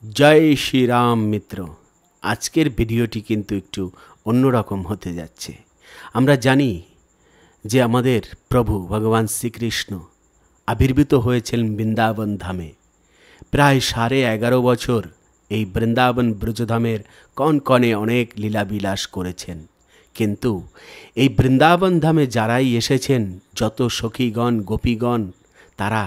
জয় শ্রীরাম মিত্র। আজকের ভিডিওটি কিন্তু একটু অন্যরকম হতে যাচ্ছে। আমরা জানি যে আমাদের প্রভু ভগবান শ্রীকৃষ্ণ আবির্ভূত হয়েছিলেন বৃন্দাবন ধামে। প্রায় 11.5 বছর এই বৃন্দাবন ব্রজধামের কণকণে অনেক লীলাবিলাস করেছেন। কিন্তু এই বৃন্দাবন ধামে যারাই এসেছেন, যত সখীগণ গোপীগণ, তারা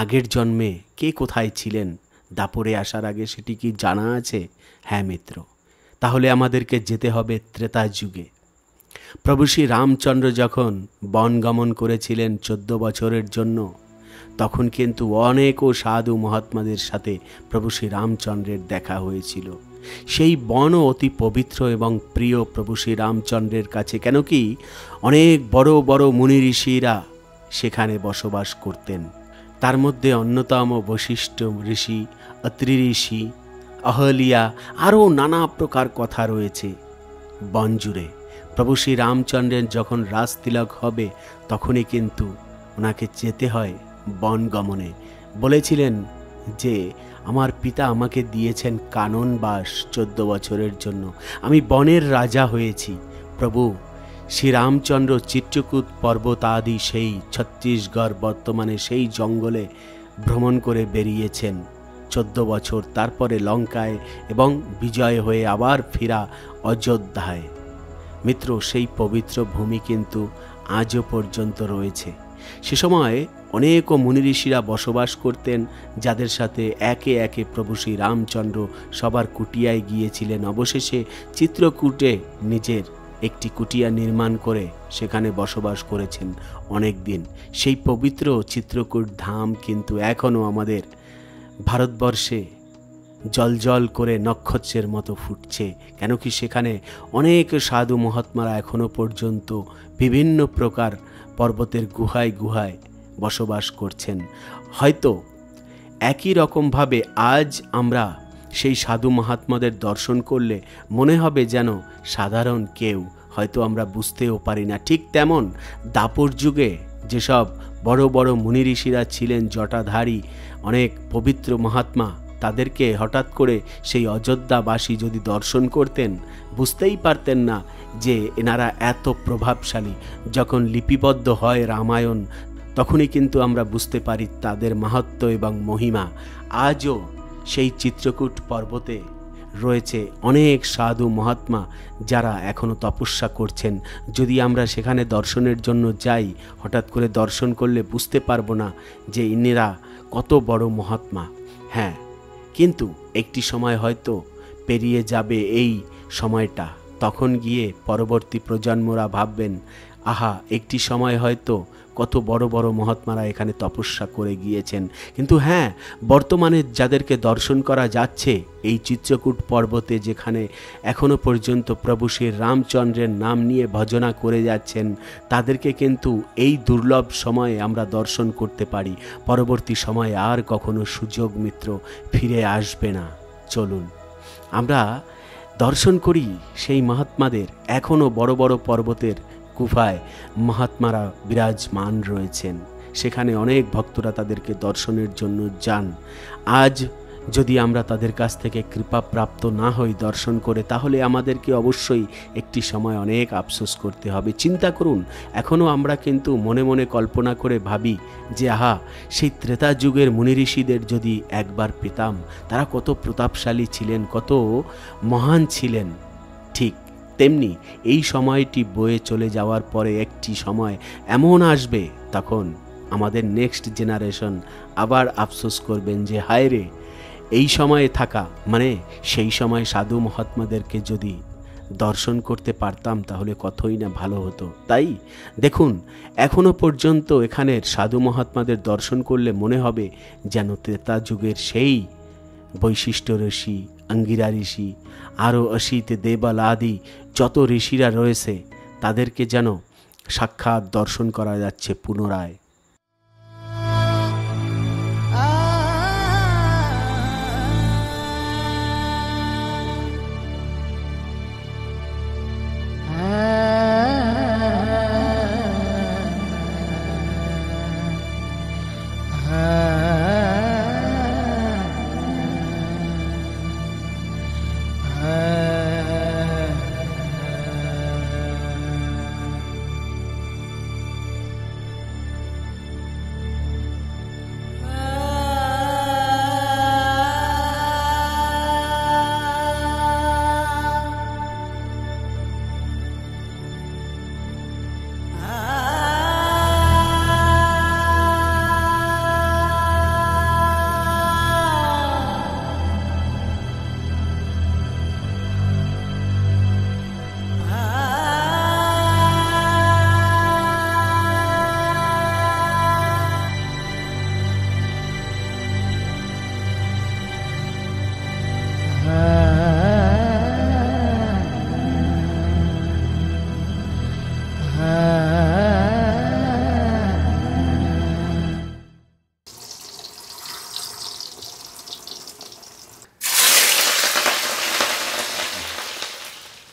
আগের জন্মে কে কোথায় ছিলেন দাপরে আসার আগে সেটি কি জানা আছে? হ্যাঁ মিত্র, তাহলে আমাদেরকে যেতে হবে ত্রেতা যুগে। প্রভু শ্রী রামচন্দ্র যখন বন গমন করেছিলেন 14 বছরের জন্য, তখন কিন্তু অনেক সাধু মহাত্মাদের সাথে প্রভু শ্রী রামচন্দ্রের দেখা হয়েছিল। সেই বনও অতি পবিত্র এবং প্রিয় প্রভু শ্রী রামচন্দ্রের কাছে, কেন কি অনেক বড় বড় মুনি ঋষিরা সেখানে বসবাস করতেন। তার মধ্যে অন্যতম বশিষ্ঠ ঋষি, অত্রি ঋষি, অহলিয়া, আরও নানা প্রকার কথা রয়েছে। বন জুড়ে প্রভু শ্রী রামচন্দ্রের যখন রাজতিলক হবে, তখনই কিন্তু ওনাকে যেতে হয় বন গমনে। বলেছিলেন যে আমার পিতা আমাকে দিয়েছেন কাননবাস 14 বছরের জন্য, আমি বনের রাজা হয়েছি। প্রভু শ্রীরামচন্দ্র চিত্রকূট পর্বত আদি সেই ছত্তিশগড় বর্তমানে সেই জঙ্গলে ভ্রমণ করে বেরিয়েছেন 14 বছর, তারপরে লঙ্কায় এবং বিজয় হয়ে আবার ফিরা অযোধ্যায়। মিত্র, সেই পবিত্র ভূমি কিন্তু আজও পর্যন্ত রয়েছে। সে সময় অনেক মুনি ঋষিরা বসবাস করতেন, যাদের সাথে একে একে প্রভু শ্রী রামচন্দ্র সবার কুটিয়ায় গিয়েছিলেন। অবশেষে চিত্রকূটে নিজের একটি কুটিয়া নির্মাণ করে সেখানে বসবাস করেছেন অনেক দিন। সেই পবিত্র চিত্রকূট ধাম কিন্তু এখনও আমাদের ভারতবর্ষে জল করে নক্ষত্রের মতো ফুটছে, কেন কি সেখানে অনেক সাধু মহাত্মারা এখনও পর্যন্ত বিভিন্ন প্রকার পর্বতের গুহায় গুহায় বসবাস করছেন। হয়তো একই রকমভাবে আজ আমরা সেই সাধু মহাত্মাদের দর্শন করলে মনে হবে যেন সাধারণ কেউ, হয়তো আমরা বুঝতেও পারি না। ঠিক তেমন দাপর যুগে যেসব বড় বড় মুনি ঋষিরা ছিলেন, জটাধারী অনেক পবিত্র মহাত্মা, তাদেরকে হঠাৎ করে সেই অযোধ্যাবাসী যদি দর্শন করতেন, বুঝতেই পারতেন না যে এনারা এত প্রভাবশালী। যখন লিপিবদ্ধ হয় রামায়ণ, তখনই কিন্তু আমরা বুঝতে পারি তাদের মাহাত্ম্য এবং মহিমা। আজও সেই চিত্রকূট পর্বতে রয়েছে অনেক সাধু মহাত্মা যারা এখনও তপস্যা করছেন। যদি আমরা সেখানে দর্শনের জন্য যাই, হঠাৎ করে দর্শন করলে বুঝতে পারবো না যে ইনিরা কত বড় মহাত্মা। হ্যাঁ, কিন্তু একটি সময় হয়তো পেরিয়ে যাবে এই সময়টা, তখন গিয়ে পরবর্তী প্রজন্মরা ভাববেন, আহা, একটি সময় হয়তো কত বড় বড় মহাত্মারা এখানে তপস্যা করে গিয়েছেন। কিন্তু হ্যাঁ, বর্তমানে যাদেরকে দর্শন করা যাচ্ছে এই চিত্রকূট পর্বতে, যেখানে এখনো পর্যন্ত প্রভু শ্রী রামচন্দ্রের নাম নিয়ে ভজনা করে যাচ্ছেন, তাদেরকে কিন্তু এই দুর্লভ সময়ে আমরা দর্শন করতে পারি। পরবর্তী সময়ে আর কখনো সুযোগ মিত্র ফিরে আসবে না। চলুন আমরা দর্শন করি সেই মহাত্মাদের। এখনও বড় বড় পর্বতের গুহায় মহাত্মারা বিরাজমান রয়েছেন, সেখানে অনেক ভক্তরা তাদেরকে দর্শনের জন্য যান। আজ যদি আমরা তাদের কাছ থেকে কৃপা প্রাপ্ত না হই দর্শন করে, তাহলে আমাদেরকে অবশ্যই একটি সময় অনেক আফসোস করতে হবে। চিন্তা করুন, এখনও আমরা কিন্তু মনে মনে কল্পনা করে ভাবি যে আহা, সেই ত্রেতা যুগের মুনি ঋষিদের যদি একবার পেতাম, তারা কত প্রতাপশালী ছিলেন, কত মহান ছিলেন। ঠিক তেমনি এই সময়টি বয়ে চলে যাওয়ার পরে একটি সময় এমন আসবে, তখন আমাদের নেক্সট জেনারেশন আবার আফসোস করবেন যে হায় রে, এই সময়ে থাকা মানে সেই সময় সাধু মহাত্মাদেরকে যদি দর্শন করতে পারতাম তাহলে কতই না ভালো হতো। তাই দেখুন, এখনো পর্যন্ত এখানের সাধু মহাত্মাদের দর্শন করলে মনে হবে যেন ত্রেতা যুগের সেই বৈশিষ্ট্য ঋষি, অঙ্গিরা ঋষি, আরও অসিত দেবল আদি যত ঋষিরা রয়েছে, তাদেরকে যেন সাক্ষাৎ দর্শন করা যাচ্ছে পুনরায়।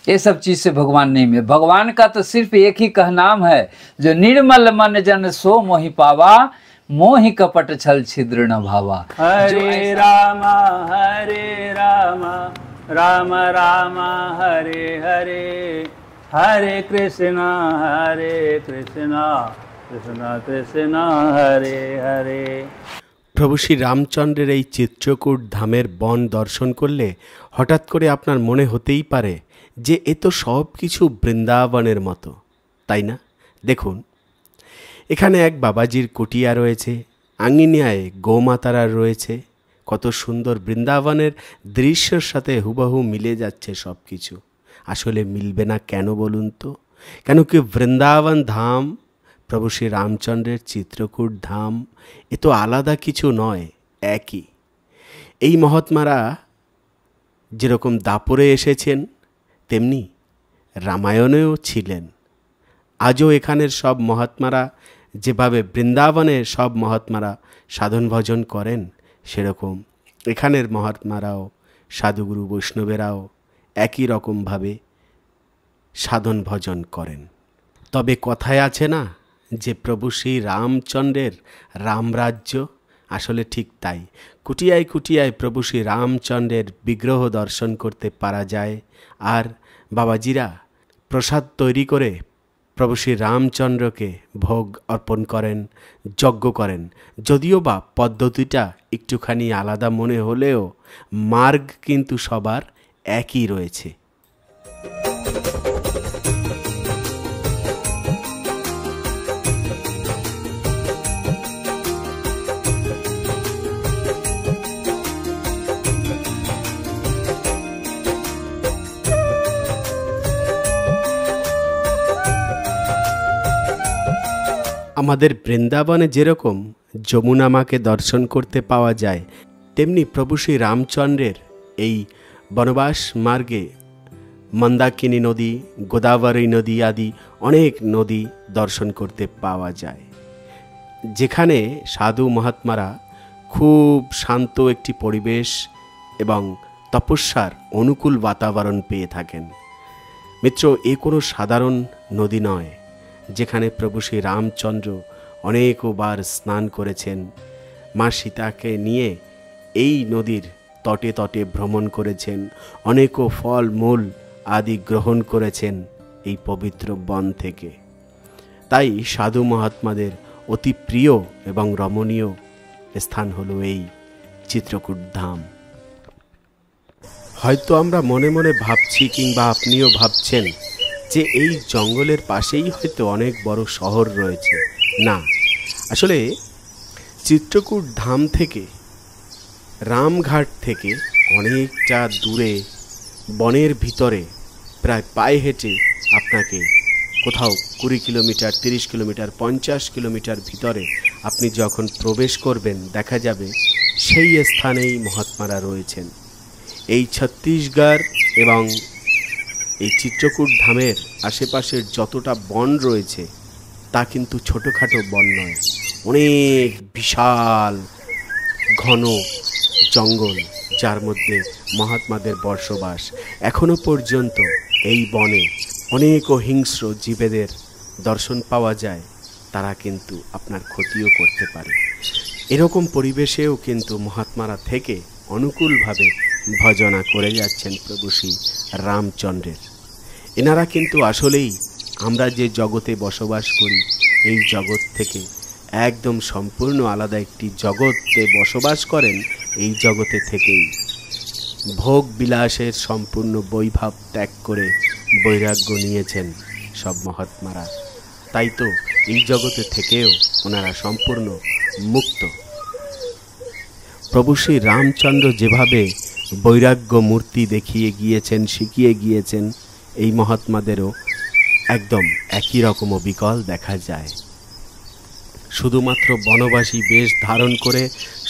ये सब चीज से भगवान नहीं मिले। भगवान का तो सिर्फ एक ही कहनाम है, जो निर्मल मन जन सो मोहि पावा, मोहि कपट छल छिद्र न भावा। हरे राम राम राम हरे हरे, हरे कृष्णा कृष्ण कृष्ण हरे हरे। প্রভু শ্রী রামচন্দ্রের এই চিত্রকূট ধামের বন দর্শন করলে হঠাৎ করে আপনার মনে হতেই পারে যে এ তো সব কিছু বৃন্দাবনের মতো, তাই না? দেখুন, এখানে এক বাবাজির কুটিয়া রয়েছে, আঙ্গিনিয়ায় গোমাতারা রয়েছে, কত সুন্দর বৃন্দাবনের দৃশ্যের সাথে হুবহু মিলে যাচ্ছে সব কিছু। আসলে মিলবে না কেন বলুন তো? কেন কি বৃন্দাবন ধাম, প্রভু শ্রী রামচন্দ্রের চিত্রকূট ধাম, এ তো আলাদা কিছু নয়, একই। এই মহাত্মারা যেরকম দাপরে এসেছেন তেমনি রামায়ণেও ছিলেন। আজও এখানের সব মহাত্মারা যেভাবে বৃন্দাবনের সব মহাত্মারা সাধন ভজন করেন, সেরকম এখানের মহাত্মারাও, সাধুগুরু বৈষ্ণবেরাও একই রকমভাবে সাধন ভজন করেন। তবে কথায় আছে না যে প্রভু শ্রী রামচন্দ্রের রামরাজ্য, আসলে ঠিক তাই। কুটিয়ায় কুটিয়ায় প্রভু শ্রী রামচন্দ্রের বিগ্রহ দর্শন করতে পারা যায়। আর বাবাজিরা প্রসাদ তৈরি করে প্রভু শ্রী রামচন্দ্রকে ভোগ অর্পণ করেন, যজ্ঞ করেন। যদিও বা পদ্ধতিটা একটুখানি আলাদা মনে হলেও মার্গ কিন্তু সবার একই রয়েছে। আমাদের বৃন্দাবনে যেরকম যমুনা মাকে দর্শন করতে পাওয়া যায়, তেমনি প্রভু শ্রী রামচন্দ্রের এই বনবাস মার্গে মন্দাকিনী নদী, গোদাবরী নদী আদি অনেক নদী দর্শন করতে পাওয়া যায়, যেখানে সাধু মহাত্মারা খুব শান্ত একটি পরিবেশ এবং তপস্যার অনুকূল বাতাবরণ পেয়ে থাকেন। মিত্র, এ কোনো সাধারণ নদী নয়, যেখানে প্রভু শ্রী রামচন্দ্র অনেকবার স্নান করেছেন। মা সীতাকে নিয়ে এই নদীর তটে তটে ভ্রমণ করেছেন, অনেক ফল মূল আদি গ্রহণ করেছেন এই পবিত্র বন থেকে। তাই সাধু মহাত্মাদের অতি প্রিয় এবং রমণীয় স্থান হলো এই চিত্রকূট ধাম। হয়তো আমরা মনে মনে ভাবছি, কিংবা আপনিও ভাবছেন যে এই জঙ্গলের পাশেই হয়তো অনেক বড় শহর রয়েছে। না, আসলে চিত্রকূট ধাম থেকে, রামঘাট থেকে অনেকটা দূরে বনের ভিতরে প্রায় পায়ে হেঁটে আপনাকে কোথাও 20 কিলোমিটার, 30 কিলোমিটার, 50 কিলোমিটার ভিতরে আপনি যখন প্রবেশ করবেন, দেখা যাবে সেই স্থানেই মহাত্মারা রয়েছেন। এই ছত্তিশগড় এবং এই চিত্রকূট ধামের আশেপাশের যতটা বন রয়েছে তা কিন্তু ছোটোখাটো বন নয়, অনেক বিশাল ঘন জঙ্গল, যার মধ্যে মহাত্মাদের বসবাস। এখনো পর্যন্ত এই বনে অনেক হিংস্র জীবেদের দর্শন পাওয়া যায়, তারা কিন্তু আপনার ক্ষতিও করতে পারে। এরকম পরিবেশেও কিন্তু মহাত্মারা থেকে অনুকূলভাবে ভজনা করে যাচ্ছেন প্রভু শ্রী রামচন্দ্রের। এনারা কিন্তু আসলেই আমরা যে জগতে বসবাস করি, এই জগৎ থেকে একদম সম্পূর্ণ আলাদা একটি জগতে বসবাস করেন। এই জগতে থেকেই ভোগ বিলাসের সম্পূর্ণ বৈভব ত্যাগ করে বৈরাগ্য নিয়েছেন সব মহাত্মারা। তাই তো এই জগতে থেকেও ওনারা সম্পূর্ণ মুক্ত। প্রভু শ্রী রামচন্দ্র যেভাবে বৈরাগ্য মূর্তি দেখিয়ে গিয়েছেন, শিখিয়ে গিয়েছেন, এই মহাত্মাদেরও একদম একই রকম বিকল দেখা যায়। শুধুমাত্র বনবাসী বেশ ধারণ করে,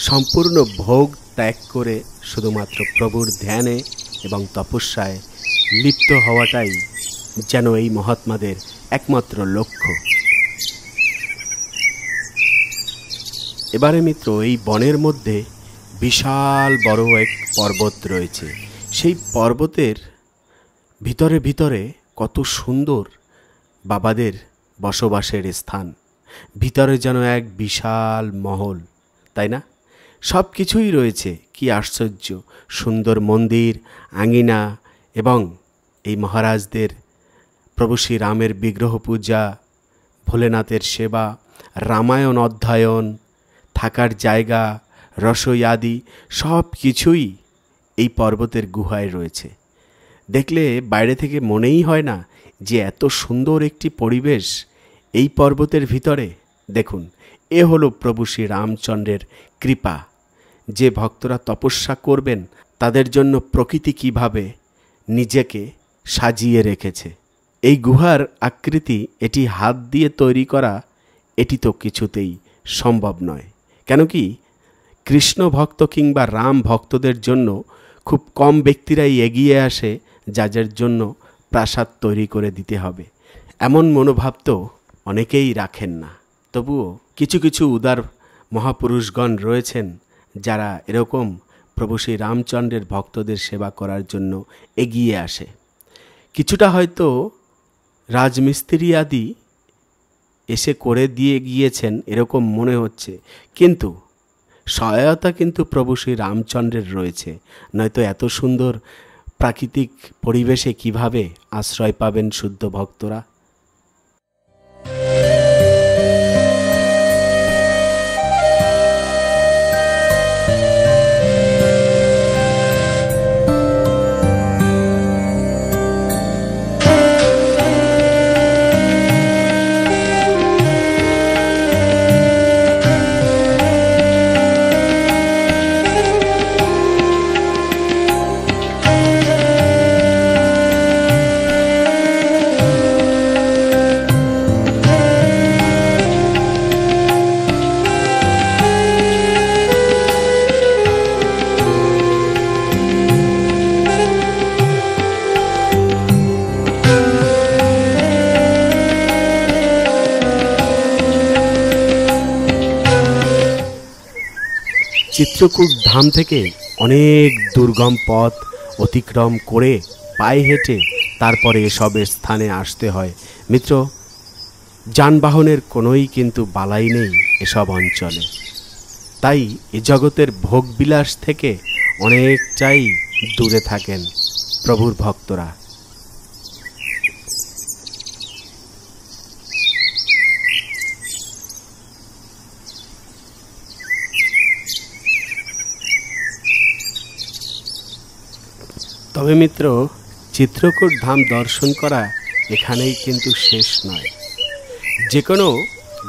সম্পূর্ণ ভোগ ত্যাগ করে শুধুমাত্র প্রভুর ধ্যানে এবং তপস্যায় লিপ্ত হওয়াটাই যেন এই মহাত্মাদের একমাত্র লক্ষ্য। এবারে মিত্র, এই বনের মধ্যে বিশাল বড় এক পর্বত রয়েছে। সেই পর্বতের ভিতরে ভিতরে কত সুন্দর বাবাদের বসবাসের স্থান, ভিতরে যেন এক বিশাল মহল, তাই না? সব কিছুই রয়েছে, কি আশ্চর্য সুন্দর মন্দির, আঙিনা এবং এই মহারাজদের প্রভু শ্রীরামের বিগ্রহ পূজা, ভোলেনাথের সেবা, রামায়ণ অধ্যয়ন, থাকার জায়গা, রসই আদি সব কিছুই এই পর্বতের গুহায় রয়েছে। দেখলে বাইরে থেকে মনেই হয় না যে এত সুন্দর একটি পরিবেশ এই পর্বতের ভিতরে। দেখুন, এ হলো প্রভু শ্রী রামচন্দ্রের কৃপা। যে ভক্তরা তপস্যা করবেন তাদের জন্য প্রকৃতি কিভাবে নিজেকে সাজিয়ে রেখেছে। এই গুহার আকৃতি, এটি হাত দিয়ে তৈরি করা, এটি তো কিছুতেই সম্ভব নয়। কেন কি, কৃষ্ণ ভক্ত কিংবা রাম ভক্তদের জন্য খুব কম ব্যক্তিরাই এগিয়ে আসে যাদের জন্য প্রাসাদ তৈরি করে দিতে হবে, এমন মনোভাব তো অনেকেই রাখেন না। তবুও কিছু কিছু উদার মহাপুরুষগণ রয়েছেন যারা এরকম প্রভু শ্রী রামচন্দ্রের ভক্তদের সেবা করার জন্য এগিয়ে আসে। কিছুটা হয়তো রাজমিস্ত্রি আদি এসে করে দিয়ে গিয়েছেন এরকম মনে হচ্ছে, কিন্তু সহায়তা কিন্তু প্রভু শ্রী রামচন্দ্রের রয়েছে। নয়তো এত সুন্দর প্রাকৃতিক পরিবেশে কিভাবে আশ্রয় পাবেন শুদ্ধ ভক্তরা? চিত্রকূট ধাম থেকে অনেক দুর্গম পথ অতিক্রম করে পায়ে হেঁটে তারপরে এসব স্থানে আসতে হয়। মিত্র, যানবাহনের কোনোই কিন্তু বালাই নেই এসব অঞ্চলে। তাই এ জগতের ভোগবিলাস থেকে অনেকটাই দূরে থাকেন প্রভুর ভক্তরা। তবে মিত্র, চিত্রকূট ধাম দর্শন করা এখানেই কিন্তু শেষ নয়। যে কোনো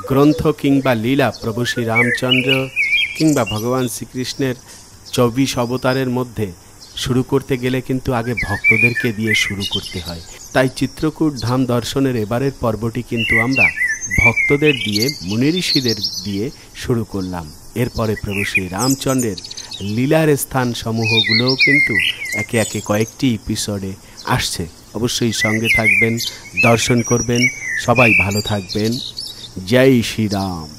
গ্রন্থ কিংবা লীলা প্রভু শ্রী রামচন্দ্র কিংবা ভগবান শ্রীকৃষ্ণের 24 অবতারের মধ্যে শুরু করতে গেলে কিন্তু আগে ভক্তদেরকে দিয়ে শুরু করতে হয়। তাই চিত্রকূট ধাম দর্শনের এবারের পর্বটি কিন্তু আমরা ভক্তদের দিয়ে, মুনি ঋষিদের দিয়ে শুরু করলাম। এরপরে প্রভু শ্রী রামচন্দ্রের লীলার স্থান সমূহগুলোও কিন্তু একে একে কয়েকটি এপিসোডে আসছে। অবশ্যই সঙ্গে থাকবেন, দর্শন করবেন। সবাই ভালো থাকবেন। জয় শ্রীরাম।